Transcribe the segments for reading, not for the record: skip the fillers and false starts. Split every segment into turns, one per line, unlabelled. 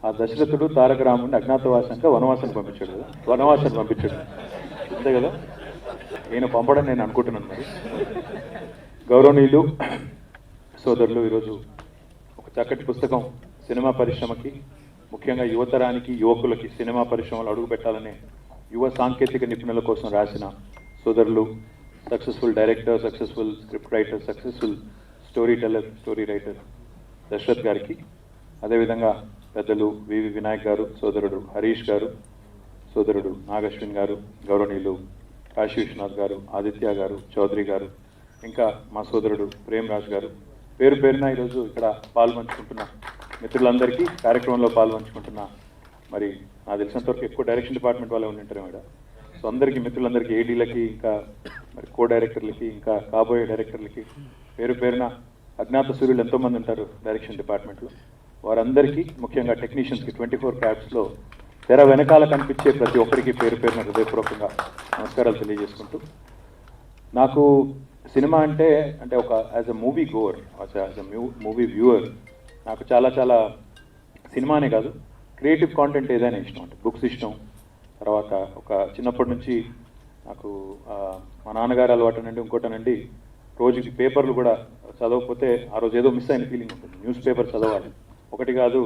ఆ దశరథుడు తారక రాముడిని అజ్ఞాతవాసంగా వనవాసాన్ని పంపించాడు కదా, వనవాసాన్ని పంపించాడు అంతే కదా. ఈయన పంపడం నేను అనుకుంటున్నాను. మరి గౌరవనీయులు సోదరులు, ఈరోజు ఒక చక్కటి పుస్తకం సినిమా పరిశ్రమకి, ముఖ్యంగా యువతరానికి, యువకులకి సినిమా పరిశ్రమలు అడుగు పెట్టాలనే యువ సాంకేతిక నిపుణుల కోసం రాసిన సోదరులు, successful director, successful script writer, successful story teller, story writer Dashrath గారికి, అదేవిధంగా పెద్దలు వివి వినాయక్ గారు, సోదరుడు హరీష్ గారు, సోదరుడు నాగశ్విన్ గారు, గౌరవనీయులు కాశీ విశ్వనాథ్ గారు, ఆదిత్య గారు, చౌదరి గారు, ఇంకా మా సోదరుడు ప్రేమ్ రాజ్ గారు, పేరు పేరున ఈరోజు ఇక్కడ పాల్పంచుకుంటున్న మిత్రులందరికీ, కార్యక్రమంలో పాల్పంచుకుంటున్న, మరి నాకు తెలిసినంతవరకు ఎక్కువ డైరెక్షన్ డిపార్ట్మెంట్ వాళ్ళే ఉండింటారు మేడం. సో అందరికీ, మిత్రులందరికీ, ఏడీలకి, ఇంకా మరి కో డైరెక్టర్లకి, ఇంకా కాబోయే డైరెక్టర్లకి, పేరు పేరున అజ్ఞాత సూర్యులు ఎంతోమంది ఉంటారు డైరెక్షన్ డిపార్ట్మెంట్లో, వారందరికీ, ముఖ్యంగా టెక్నీషియన్స్కి 24 క్రాఫ్ట్స్లో తెర వెనకాల కనిపించే ప్రతి ఒక్కరికి పేరు పేరున హృదయపూర్వకంగా నమస్కారాలు తెలియజేసుకుంటూ, నాకు సినిమా అంటే ఒక as a movie Gower, as a movie viewer, నాకు చాలా చాలా సినిమానే కాదు, క్రియేటివ్ కాంటెంట్ ఏదైనా ఇష్టం. అంటే బుక్స్ ఇష్టం. తర్వాత ఒక చిన్నప్పటి నుంచి నాకు మా నాన్నగారు అలవాటనండి, ఇంకోటనండి, రోజుకి పేపర్లు కూడా చదవకపోతే ఆ రోజు ఏదో మిస్ అయిన ఫీలింగ్ ఉంటుంది. న్యూస్ పేపర్ చదవాలి, ఒకటి కాదు,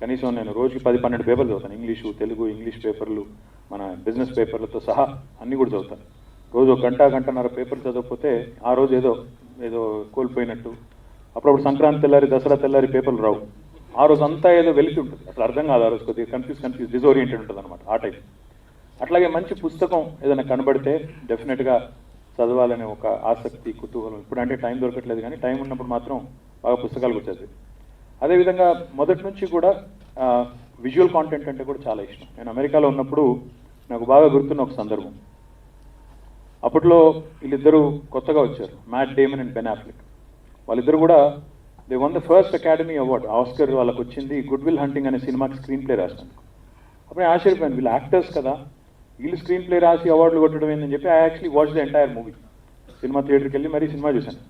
కనీసం నేను రోజుకి 10-12 పేపర్లు చదువుతాను. ఇంగ్లీషు, తెలుగు, ఇంగ్లీష్ పేపర్లు, మన బిజినెస్ పేపర్లతో సహా అన్నీ కూడా చదువుతాను. రోజు ఒక గంటన్నర పేపర్లు చదవకపోతే ఆ రోజు ఏదో కోల్పోయినట్టు. అప్పుడప్పుడు సంక్రాంతి తెల్లారి, దసరా తెల్లారి పేపర్లు రావు. ఆ రోజు అంతా ఏదో వెలికి ఉంటుంది, అసలు అర్థం కాదు. ఆ రోజు కొద్దిగా కన్ఫ్యూజ్ డిజోరియంటెడ్ ఉంటుంది అనమాట, ఆ టైం. అట్లాగే మంచి పుస్తకం ఏదైనా కనబడితే డెఫినెట్గా చదవాలనే ఒక ఆసక్తి, కుతూహలం. ఇప్పుడంటే టైం దొరకట్లేదు, కానీ టైం ఉన్నప్పుడు మాత్రం బాగా పుస్తకాలు వచ్చేది. అదేవిధంగా మొదటి నుంచి కూడా విజువల్ కాంటెంట్ అంటే కూడా చాలా ఇష్టం. నేను అమెరికాలో ఉన్నప్పుడు నాకు బాగా గుర్తున్న ఒక సందర్భం. అప్పట్లో వీళ్ళిద్దరూ కొత్తగా వచ్చారు, Matt Damon and Ben Affleck. వాళ్ళిద్దరు కూడా they won the first Academy award, Oscar వాళ్ళకు వచ్చింది గుడ్ విల్ హంటింగ్ అనే సినిమాకి స్క్రీన్ ప్లే రాసినందుకు. అప్పుడు నేను ఆశ్చర్యపోయాను, వీళ్ళు యాక్టర్స్ కదా, వీళ్ళు స్క్రీన్ ప్లే రాసి అవార్డులు కొట్టడం ఏందని చెప్పి I actually watch the entire movie. Cinema థియేటర్కి వెళ్ళి మరీ సినిమా చూశాను.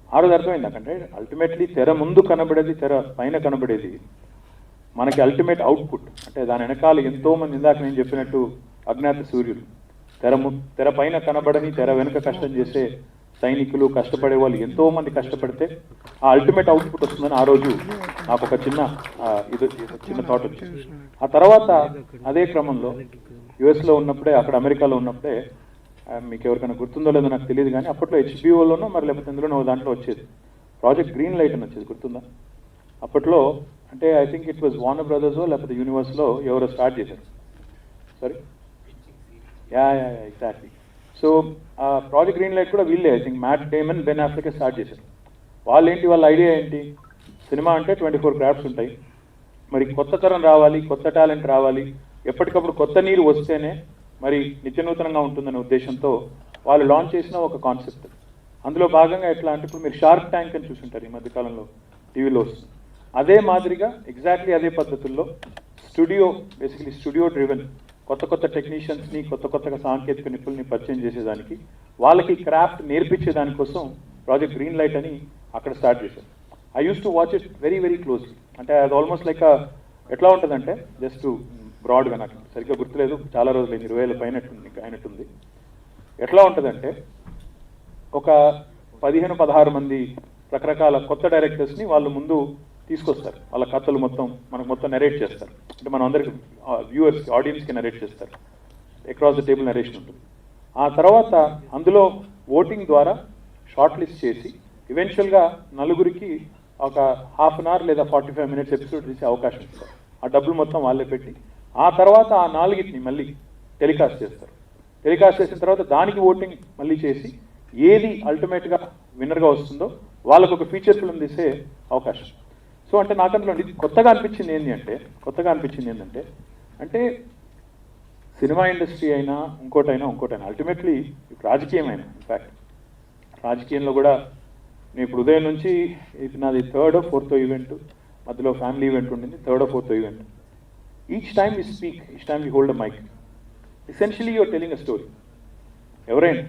ఆ రోజు అర్థమైంది నాకంటే అల్టిమేట్లీ తెర ముందు కనబడేది, తెర పైన కనబడేది మనకి అల్టిమేట్ అవుట్పుట్. అంటే దాని వెనకాల ఎంతోమంది, ఇందాక నేను చెప్పినట్టు అజ్ఞాత సూర్యులు, తెర పైన కనబడని, తెర వెనుక కష్టం చేసే సైనికులు, కష్టపడే వాళ్ళు ఎంతోమంది కష్టపడితే ఆ అల్టిమేట్ అవుట్పుట్ వస్తుందని ఆ రోజు నాకు ఒక చిన్న థాట్ వచ్చింది. ఆ తర్వాత అదే క్రమంలో యుఎస్లో ఉన్నప్పుడే, అక్కడ అమెరికాలో ఉన్నప్పుడే, మీకు ఎవరికైనా గుర్తుందో లేదో నాకు తెలియదు, కానీ అప్పట్లో హెచ్బిఓలోనో మరి లేకపోతే ఇందులోనో దాంట్లో వచ్చేది ప్రాజెక్ట్ గ్రీన్ లైట్ అని వచ్చేది, గుర్తుందా? అప్పట్లో అంటే I think it was Warner brothers లేకపోతే యూనివర్స్లో ఎవరో స్టార్ట్ చేశారు. Sorry, yeah exactly. సో ఆ ప్రాజెక్ట్ గ్రీన్ లైట్ కూడా వీళ్ళే, I think mat Daemon, Ben Affleck start చేశారు. వాళ్ళ ఐడియా ఏంటి? సినిమా అంటే 24 క్రాఫ్ట్స్ ఉంటాయి, మరి కొత్త తరం రావాలి, కొత్త టాలెంట్ రావాలి, ఎప్పటికప్పుడు కొత్త నీరు వస్తేనే మరి నిత్యనూతనంగా ఉంటుందనే ఉద్దేశంతో వాళ్ళు లాంచ్ చేసిన ఒక కాన్సెప్ట్. అందులో భాగంగా ఎట్లా అంటే, ఇప్పుడు మీరు షార్క్ ట్యాంక్ అని చూసుంటారు, ఈ మధ్యకాలంలో టీవీలో వస్తుంది. అదే మాదిరిగా ఎగ్జాక్ట్లీ అదే పద్ధతుల్లో బేసికలీ స్టూడియో డ్రివెన్ కొత్త టెక్నీషియన్స్ని, కొత్తగా సాంకేతిక నిపుణుల్ని పరిచయం చేసేదానికి, వాళ్ళకి క్రాఫ్ట్ నేర్పించే దానికోసం ప్రాజెక్ట్ గ్రీన్ లైట్ అని అక్కడ స్టార్ట్ చేశారు. I use to watch it very closely. అంటే అది ఆల్మోస్ట్ లైక్ ఎట్లా ఉంటుందంటే, జస్ట్ బ్రాడ్గా, నాకు సరిగ్గా గుర్తులేదు, చాలా రోజులు 20 ఏళ్ళ పైన అయినట్టుంది. ఎట్లా ఉంటుందంటే, ఒక 15-16 మంది రకరకాల కొత్త డైరెక్టర్స్ని వాళ్ళు ముందు తీసుకొస్తారు. వాళ్ళ కథలు మనకు మొత్తం నరేట్ చేస్తారు. అంటే మనం అందరికి, వ్యూవర్స్కి, ఆడియన్స్కి నరేట్ చేస్తారు. అక్రాస్ ద టేబుల్ నరేషన్ ఉంటుంది. ఆ తర్వాత అందులో ఓటింగ్ ద్వారా షార్ట్ లిస్ట్ చేసి ఈవెన్చువల్గా నలుగురికి ఒక ½ అన్ అవర్ లేదా 45 మినిట్స్ ఎపిసోడ్ తీసే అవకాశం ఇస్తారు. ఆ డబ్బులు మొత్తం వాళ్ళే పెట్టి, ఆ తర్వాత ఆ 4ని మళ్ళీ టెలికాస్ట్ చేస్తారు. టెలికాస్ట్ చేసిన తర్వాత దానికి ఓటింగ్ మళ్ళీ చేసి ఏది అల్టిమేట్గా విన్నర్గా వస్తుందో వాళ్ళకు ఒక ఫీచర్ ఫిల్మ్ తీసే అవకాశం. సో అంటే నాకు అందులో కొత్తగా అనిపించింది ఏంటంటే అంటే సినిమా ఇండస్ట్రీ అయినా ఇంకోటైనా అల్టిమేట్లీ రాజకీయమైనా, ఇన్ఫ్యాక్ట్ రాజకీయంలో కూడా నేను ఇప్పుడు ఉదయం నుంచి ఇది నాది 3rd or 4th ఈవెంట్, మధ్యలో ఫ్యామిలీ ఈవెంట్ ఉండింది, 3rd or 4th event. Each time we speak, each time we hold a mic, essentially you're telling a story. ఎవరైనా,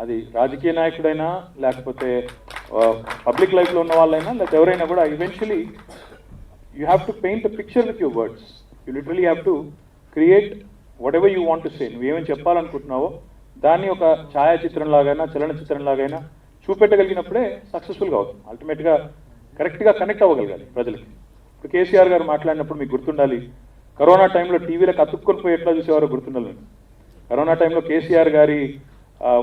అది రాజకీయ నాయకుడైనా, లేకపోతే పబ్లిక్ లైఫ్లో ఉన్న వాళ్ళైనా, లేకపోతే ఎవరైనా కూడా eventually you have to paint a picture with your words. You literally have to create whatever you want to say. నువ్వేమని చెప్పాలనుకుంటున్నావో దాన్ని ఒక ఛాయాచిత్రం లాగైనా చలనచిత్రం లాగైనా చూపెట్టగలిగినప్పుడే సక్సెస్ఫుల్గా అవుతుంది. అల్టిమేట్గా కరెక్ట్గా కనెక్ట్ అవ్వగలగాలి ప్రజలకి. ఇప్పుడు కేసీఆర్ గారు మాట్లాడినప్పుడు మీకు గుర్తుండాలి, కరోనా టైంలో టీవీలకు అతుక్కొని పోయి ఎట్లా చూసేవారో గుర్తుండాలి. కరోనా టైంలో కేసీఆర్ గారి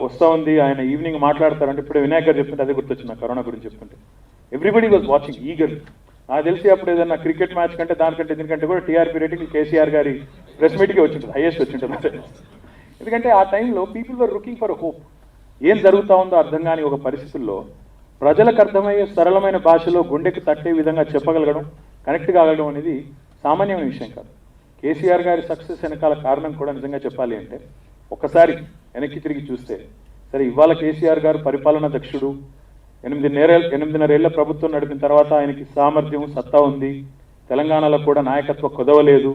వస్తూ ఉంది, ఆయన ఈవినింగ్ మాట్లాడతారంటే ఇప్పుడు వినాయక్ గారు చెప్తుంటే అదే గుర్తొచ్చింది నాకు కరోనా గురించి చెప్తుంటే. Everybody was watching eagerly. నాకు తెలిసి అప్పుడు ఏదన్నా క్రికెట్ మ్యాచ్ కంటే దానికంటే దీనికంటే కూడా టీఆర్పీ రేటింగ్ కేసీఆర్ గారి ప్రెస్ మీట్కి వచ్చింటుంది, హైయెస్ట్ వచ్చింటుంది. ఎందుకంటే ఆ టైంలో people were looking for hope. ఏం జరుగుతూ ఉందో అర్థం కాని ఒక పరిస్థితుల్లో ప్రజలకు అర్థమయ్యే సరళమైన భాషలో గుండెకి తట్టే విధంగా చెప్పగలగడం, కనెక్ట్ కాగలగడం అనేది సామాన్యమైన విషయం కాదు. కేసీఆర్ గారి సక్సెస్ వెనకాల కారణం కూడా నిజంగా చెప్పాలి అంటే ఒక్కసారి వెనక్కి తిరిగి చూస్తే, సరే ఇవాళ కేసీఆర్ గారు పరిపాలనా దక్షుడు, 8.5 ప్రభుత్వం నడిపిన తర్వాత ఆయనకి సామర్థ్యం సత్తా ఉంది, తెలంగాణలో కూడా నాయకత్వ కొదవలేదు,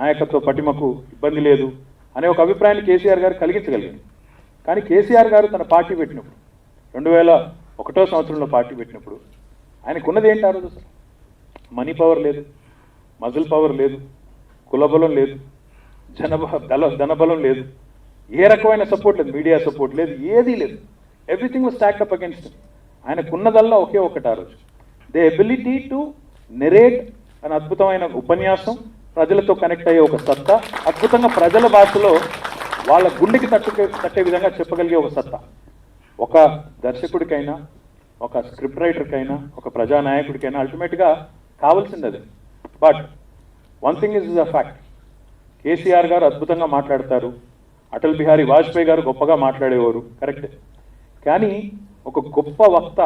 నాయకత్వ పటిమకు ఇబ్బంది లేదు అనే ఒక అభిప్రాయాన్ని కేసీఆర్ గారు కలిగించగలిగారు. కానీ కేసీఆర్ గారు తన పార్టీ పెట్టినప్పుడు 2001వ సంవత్సరంలో పార్టీ పెట్టినప్పుడు ఆయనకున్నది ఏంటి ఆ రోజు? అసలు మనీ పవర్ లేదు, మజిల్ పవర్ లేదు, కులబలం లేదు, ధనబలం లేదు, ఏ రకమైన సపోర్ట్ లేదు, మీడియా సపోర్ట్ లేదు, ఏదీ లేదు. Everything was stacked up against him. ఆయనకున్నదల్లా ఒకే ఒకటి ఆ రోజు, ద ఎబిలిటీ టు నెరేట్ అనే అద్భుతమైన ఉపన్యాసం, ప్రజలతో కనెక్ట్ అయ్యే ఒక సత్తా, అద్భుతంగా ప్రజల భాషలో వాళ్ళ గుండెకి తట్టే విధంగా చెప్పగలిగే ఒక సత్తా. ఒక దర్శకుడికైనా, ఒక స్క్రిప్ట్ రైటర్కైనా, ఒక ప్రజానాయకుడికైనా అల్టిమేట్గా కావాల్సింది అదే. But one thing is a fact, KCR గారు అద్భుతంగా మాట్లాడతారు, అటల్ బిహారీ వాజ్పేయి గారు గొప్పగా మాట్లాడేవారు, కరెక్టే. కానీ ఒక గొప్ప వక్త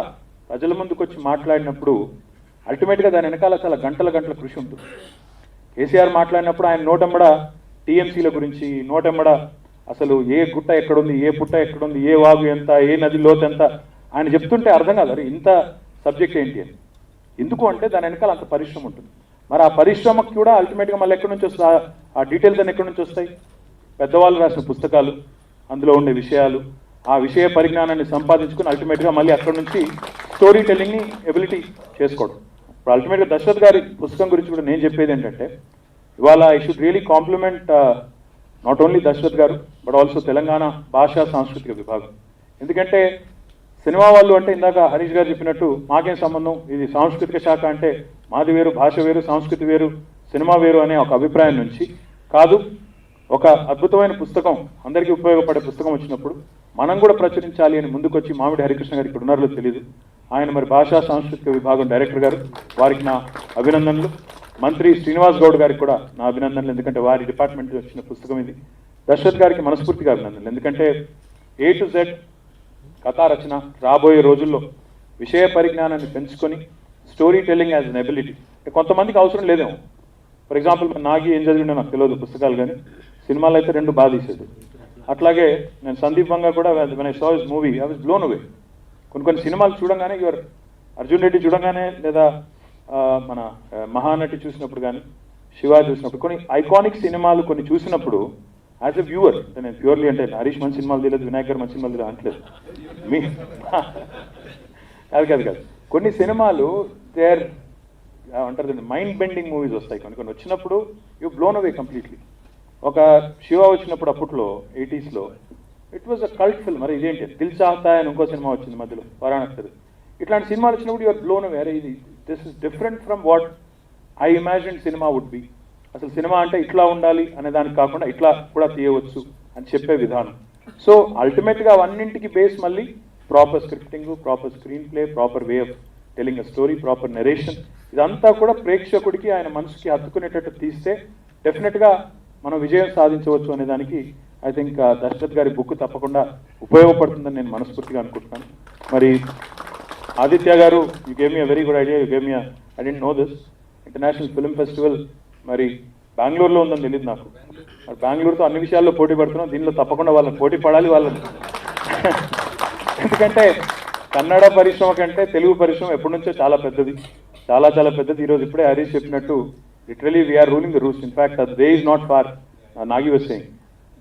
ప్రజల ముందుకు వచ్చి మాట్లాడినప్పుడు అల్టిమేట్గా దాని వెనకాల చాలా గంటల కృషి ఉంటుంది. కేసీఆర్ మాట్లాడినప్పుడు ఆయన నోటెంబడ టీఎంసీల గురించి, నోటెంబడ అసలు ఏ గుట్ట ఎక్కడుంది, ఏ పుట్ట ఎక్కడుంది, ఏ వాగు ఎంత, ఏ నది లోతు ఎంత ఆయన చెప్తుంటే అర్థం కాదు అరే ఇంత సబ్జెక్ట్ ఏంటి అని. ఎందుకు అంటే దాని వెనకాల అంత పరిశ్రమ ఉంటుంది. మరి ఆ పరిశ్రమకు కూడా అల్టిమేట్గా మళ్ళీ ఎక్కడి నుంచి వస్తాయి, ఆ డీటెయిల్స్ అన్ని ఎక్కడి నుంచి వస్తాయి? పెద్దవాళ్ళు రాసిన పుస్తకాలు, అందులో ఉండే విషయాలు, ఆ విషయ పరిజ్ఞానాన్ని సంపాదించుకుని అల్టిమేట్గా మళ్ళీ అక్కడి నుంచి స్టోరీ టెల్లింగ్ని ఎబిలిటీ చేసుకోవడం. ఇప్పుడు అల్టిమేట్గా దశరథ్ గారి పుస్తకం గురించి కూడా నేను చెప్పేది ఏంటంటే, ఇవాళ I should really compliment not only Dashrath గారు బట్ ఆల్సో తెలంగాణ భాషా సాంస్కృతిక విభాగం. ఎందుకంటే సినిమా వాళ్ళు అంటే ఇందాక హరీష్ గారు చెప్పినట్టు మాకేం సంబంధం, ఇది సాంస్కృతిక శాఖ అంటే మాది వేరు, భాష వేరు, సంస్కృతి వేరు, సినిమా వేరు అనే ఒక అభిప్రాయం నుంచి కాదు, ఒక అద్భుతమైన పుస్తకం, అందరికీ ఉపయోగపడే పుస్తకం వచ్చినప్పుడు మనం కూడా ప్రచురించాలి అని ముందుకొచ్చి మామిడి హరికృష్ణ గారు ఇక్కడ ఉన్నారో తెలియదు, ఆయన మరి భాషా సాంస్కృతిక విభాగం డైరెక్టర్ గారు, వారికి నా అభినందనలు. మంత్రి శ్రీనివాస్ గౌడ్ గారికి కూడా నా అభినందనలు, ఎందుకంటే వారి డిపార్ట్మెంట్ వచ్చిన పుస్తకం ఇది. దశరథ్ గారికి మనస్ఫూర్తిగా అభినందనలు, ఎందుకంటే A to Z కథా రచన రాబోయే రోజుల్లో విషయ పరిజ్ఞానాన్ని పెంచుకొని story telling as an ability. కొంతమందికి అవసరం లేదేమో. ఫర్ ఎగ్జాంపుల్ నాగి ఏం చదివినా నాకు తెలియదు పుస్తకాలు, కానీ సినిమాలు అయితే 2 బాగా తీసేది. అట్లాగే నేను సందీప్ వంగా కూడా when I saw his movie I was blown away. కొన్ని సినిమాలు చూడంగానే యువర్ అర్జున్ రెడ్డి చూడంగానే, లేదా మన మహానటి చూసినప్పుడు కానీ, శివ చూసినప్పుడు, కొన్ని ఐకానిక్ సినిమాలు కొన్ని చూసినప్పుడు యాజ్ ఎ వ్యూవర్, నేను ప్యూర్లీ అంటే హరీష్ మంచి సినిమాలు తెలియదు, వినాయక్ గారు మంచి సినిమాలు తెలియదు అంటలేదు మీ కాదు కొన్ని సినిమాలు దే ఆర్ అంటారు మైండ్ బెండింగ్ మూవీస్ వస్తాయి. కొన్ని వచ్చినప్పుడు యూ బ్లోన్ అవే కంప్లీట్లీ. ఒక శివ వచ్చినప్పుడు అప్పట్లో 80s it was a cult film. మరి ఇదేంటి దిల్ చాహతా అని ఇంకో సినిమా వచ్చింది మధ్యలో, వారాణసి. ఇట్లాంటి సినిమాలు వచ్చినప్పుడు యూఆర్ బ్లోన్ అవే, అరే ఇది this is different from what I imagine cinema would be. అసలు సినిమా అంటే ఇట్లా ఉండాలి అనే దానికి కాకుండా ఇట్లా కూడా తీయవచ్చు అని చెప్పే విధానం. సో అల్టిమేట్గా అవన్నింటికి బేస్ మళ్ళీ proper scripting, proper screen play, proper way of telling a story, proper narration, ఇదంతా కూడా ప్రేక్షకుడికి ఆయన మనసుకి హత్తుకునేటట్టు తీస్తే డెఫినెట్గా మనం విజయం సాధించవచ్చు అనే దానికి ఐ థింక్ దశరథ్ గారి బుక్ తప్పకుండా ఉపయోగపడుతుందని నేను మనస్ఫూర్తిగా అనుకుంటున్నాను. మరి ఆదిత్య గారు, you gave me a very good idea, you gave me I didn't know this international film festival మరి బెంగళూరులో ఉందని తెలియదు నాకు. మరి బెంగళూరుతో అన్ని విషయాల్లో పోటీ పడుతున్నాం, దీనిలో తప్పకుండా వాళ్ళని పోటీ పడాలి వాళ్ళని. ఎందుకంటే కన్నడ పరిశ్రమ కంటే తెలుగు పరిశ్రమ ఎప్పటి నుంచో చాలా పెద్దది, చాలా పెద్దది. ఈరోజు ఇప్పుడే హరీష్ చెప్పినట్టు literally we are ruling the rules. In fact day is not far, Nagi was saying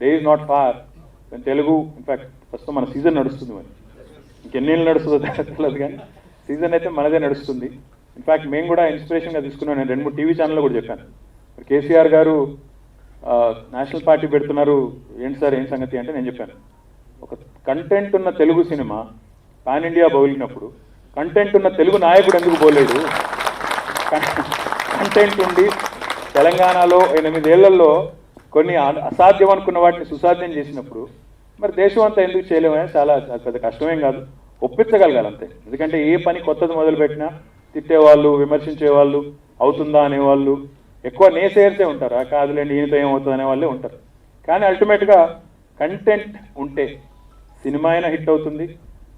day is not far Telugu. In fact ప్రస్తుతం మన సీజన్ నడుస్తుంది, మరి ఇంకెన్నేళ్ళు నడుస్తుందో తెలియదు కానీ సీజన్ అయితే మనదే నడుస్తుంది. ఇన్ఫ్యాక్ట్ మేము కూడా ఇన్స్పిరేషన్గా తీసుకున్నాం. నేను 2-3 టీవీ ఛానల్లో కూడా చెప్పాను. కేసీఆర్ గారు నేషనల్ పార్టీ పెడుతున్నారు, ఏంటి సార్ ఏం సంగతి అంటే నేను చెప్పాను, ఒక కంటెంట్ ఉన్న తెలుగు సినిమా పాన్ ఇండియా బౌలినప్పుడు కంటెంట్ ఉన్న తెలుగు నాయకుడు ఎందుకు పోలేడు? కంటెంట్ ఉండి తెలంగాణలో 8 ఏళ్లలో కొన్ని అసాధ్యం అనుకున్న వాటిని సుసాధ్యం చేసినప్పుడు మరి దేశం అంతా ఎందుకు చేయలేమని చాలా పెద్ద కష్టమేం కాదు, ఒప్పించగలగాలి అంతే. ఎందుకంటే ఏ పని కొత్తది మొదలుపెట్టినా తిట్టేవాళ్ళు, విమర్శించేవాళ్ళు, అవుతుందా అనేవాళ్ళు, ఎక్కువ నేసేర్సే ఉంటారు. కాదులేండి ఈయనతో ఏమవుతుంది అనే వాళ్ళే ఉంటారు. కానీ అల్టిమేట్గా కంటెంట్ ఉంటే సినిమా అయినా హిట్ అవుతుంది,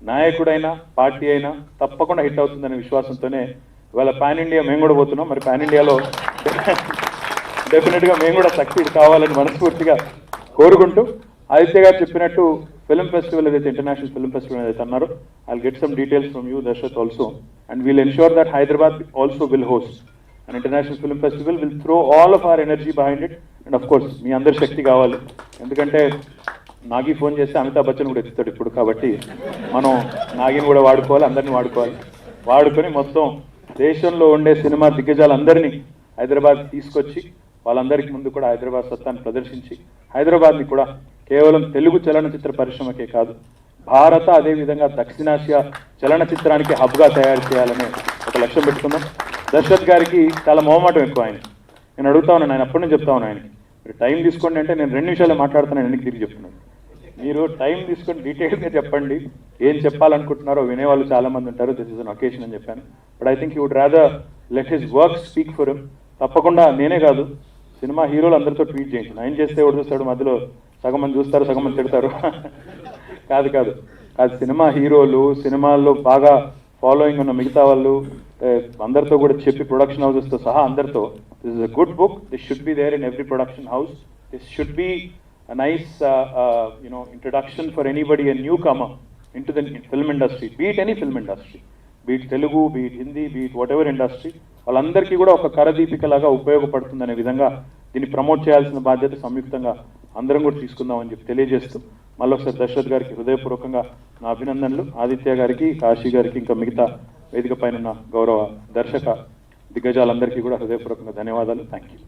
నాయకుడైనా పార్టీ అయినా తప్పకుండా హిట్ అవుతుందనే విశ్వాసంతోనే ఇవాళ పాన్ ఇండియా మేము కూడా పోతున్నాం. మరి పాన్ ఇండియాలో డెఫినెట్గా మేము కూడా సక్సీడ్ కావాలని మనస్ఫూర్తిగా కోరుకుంటూ, ఆదిత్య గారు చెప్పినట్టు ఫిల్మ్ ఫెస్టివల్ ఏదైతే ఇంటర్నేషనల్ ఫిల్మ్ ఫెస్టివల్ ఏదైతే అన్నారో, I'll get some details from you దర్శత్ also, and we'll ensure that Hyderabad also will host and international film festival, will throw all of our energy behind it. And of course మీ అందరి శక్తి కావాలి, ఎందుకంటే Nagi phone చేస్తే అమితాబ్ బచ్చన్ కూడా ఎత్తుతాడు ఇప్పుడు. కాబట్టి మనం నాగిని కూడా వాడుకోవాలి, అందరినీ వాడుకొని మొత్తం దేశంలో ఉండే సినిమా దిగ్గజాలందరినీ హైదరాబాద్ తీసుకొచ్చి వాళ్ళందరికీ ముందు కూడా హైదరాబాద్ సత్తాన్ని ప్రదర్శించి హైదరాబాద్ని కూడా కేవలం తెలుగు చలనచిత్ర పరిశ్రమకే కాదు, భారత అదేవిధంగా దక్షిణాసియా చలనచిత్రానికి హబ్గా తయారు చేయాలనే ఒక లక్ష్యం పెట్టుకుందాం. దర్శత్ గారికి చాలా మొహమాటం ఎక్కువ. నేను అడుగుతా ఉన్నాను, ఆయన అప్పటి నుంచి చెప్తా ఉన్నాను ఆయనకి, మీరు టైం తీసుకోండి అంటే నేను 2 నిమిషాలు మాట్లాడుతున్నాను, వెనక్కి తిరిగి చెప్తున్నాను. మీరు టైం తీసుకొని డీటెయిల్గా చెప్పండి, ఏం చెప్పాలనుకుంటున్నారో వినేవాళ్ళు చాలామంది ఉంటారు, దిస్ ఇస్ అన్ ఒకేషన్ అని చెప్పాను. But I think you would rather let his work speak for him. తప్పకుండా నేనే కాదు, సినిమా హీరోలు అందరితో ట్వీట్ చేయండి. ఆయన చేస్తే ఎవరు చూస్తాడు, మధ్యలో సగం మంది చూస్తారు, సగం మంది తిడతారు. కాదు సినిమా హీరోలు, సినిమాల్లో బాగా ఫాలోయింగ్ ఉన్న మిగతా వాళ్ళు అందరితో కూడా చెప్పి, ప్రొడక్షన్ హౌసెస్తో సహా అందరితో, this is a good book, this should be there in every production house, this should be a nice introduction for anybody, a newcomer into the film industry, be it any film industry, be it Telugu, be it Hindi, be it whatever industry, వాళ్ళందరికీ కూడా ఒక కరదీపికలాగా ఉపయోగపడుతుందనే విధంగా దీన్ని promote చేయాల్సిన బాధ్యత సంయుక్తంగా అందరం కూడా తీసుకుందామని చెప్పి తెలియజేస్తూ, మళ్ళీ ఒకసారి దశరథ్ గారికి హృదయపూర్వకంగా నా అభినందనలు, ఆదిత్య గారికి, కాశీ గారికి, ఇంకా మిగతా వేదిక పైన ఉన్న గౌరవ దర్శక దిగ్గజాలందరికీ కూడా హృదయపూర్వకంగా ధన్యవాదాలు. Thank you.